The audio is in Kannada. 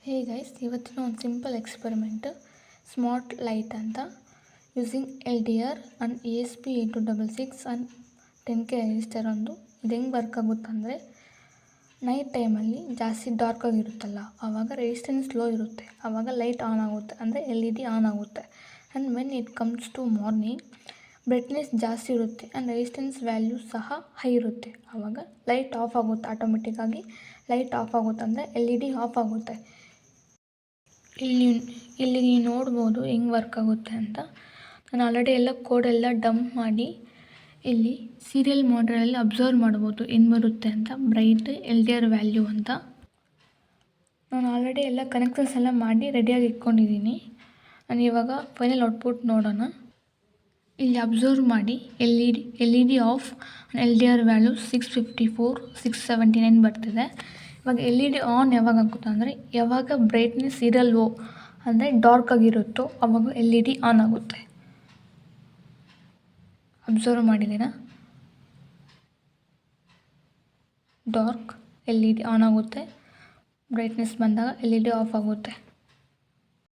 ಹೇ ಗೈಸ್, ಇವತ್ತಿನ ಒಂದು ಸಿಂಪಲ್ ಎಕ್ಸ್ಪೆರಿಮೆಂಟ್ ಸ್ಮಾರ್ಟ್ ಲೈಟ್ ಅಂತ using LDR and ESP8266 and 10K register ಒಂದು. ಇದು ಹೆಂಗೆ ವರ್ಕ್ ಆಗುತ್ತಂದರೆ, ನೈಟ್ ಟೈಮಲ್ಲಿ ಜಾಸ್ತಿ ಡಾರ್ಕ್ ಆಗಿರುತ್ತಲ್ಲ, ಆವಾಗ ರೆಸಿಸ್ಟೆನ್ಸ್ ಲೋ ಇರುತ್ತೆ, ಆವಾಗ ಲೈಟ್ ಆನ್ ಆಗುತ್ತೆ, ಅಂದರೆ LED ಆನ್ ಆಗುತ್ತೆ. And when it comes to morning brightness ಜಾಸ್ತಿ ಇರುತ್ತೆ ಆ್ಯಂಡ್ ರೆಸಿಸ್ಟೆನ್ಸ್ ವ್ಯಾಲ್ಯೂ ಸಹ ಹೈ ಇರುತ್ತೆ, ಆವಾಗ ಲೈಟ್ ಆಫ್ ಆಗುತ್ತೆ. ಆಟೋಮೆಟಿಕ್ಕಾಗಿ ಲೈಟ್ ಆಫ್ ಆಗುತ್ತೆ, ಅಂದರೆ LED ಆಫ್ ಆಗುತ್ತೆ. ಇಲ್ಲಿ ನೀವು ನೋಡ್ಬೋದು ಹೆಂಗೆ ವರ್ಕ್ ಆಗುತ್ತೆ ಅಂತ. ನಾನು ಆಲ್ರೆಡಿ ಎಲ್ಲ ಕೋಡೆಲ್ಲ ಡಂಪ್ ಮಾಡಿ ಇಲ್ಲಿ ಸೀರಿಯಲ್ ಮಾನಿಟರಲ್ಲಿ ಅಬ್ಸರ್ವ್ ಮಾಡ್ಬೋದು ಹೆಂಗೆ ಬರುತ್ತೆ ಅಂತ, ಬ್ರೈಟ್ LDR ವ್ಯಾಲ್ಯೂ ಅಂತ. ನಾನು ಆಲ್ರೆಡಿ ಎಲ್ಲ ಕನೆಕ್ಷನ್ಸ್ ಎಲ್ಲ ಮಾಡಿ ರೆಡಿಯಾಗಿ ಇಟ್ಕೊಂಡಿದ್ದೀನಿ. ನಾನು ಇವಾಗ ಫೈನಲ್ ಔಟ್ಪುಟ್ ನೋಡೋಣ. ಇಲ್ಲಿ ಅಬ್ಸರ್ವ್ ಮಾಡಿ LED ಆಫ್, LDR ವ್ಯಾಲ್ಯೂ 654, 679 ಬರ್ತಿದೆ. ಇವಾಗ LED ಆನ್ ಯಾವಾಗ ಆಗುತ್ತೆ ಅಂದರೆ, ಯಾವಾಗ ಬ್ರೈಟ್ನೆಸ್ ಇರಲ್ವೋ, ಅಂದರೆ ಡಾರ್ಕ್ ಆಗಿರುತ್ತೋ ಆವಾಗ LED ಆನ್ ಆಗುತ್ತೆ. ಅಬ್ಸರ್ವ್ ಮಾಡಿದ್ದೀರಾ? ಡಾರ್ಕ್ LED ಆನ್ ಆಗುತ್ತೆ, ಬ್ರೈಟ್ನೆಸ್ ಬಂದಾಗ LED ಆಫ್ ಆಗುತ್ತೆ.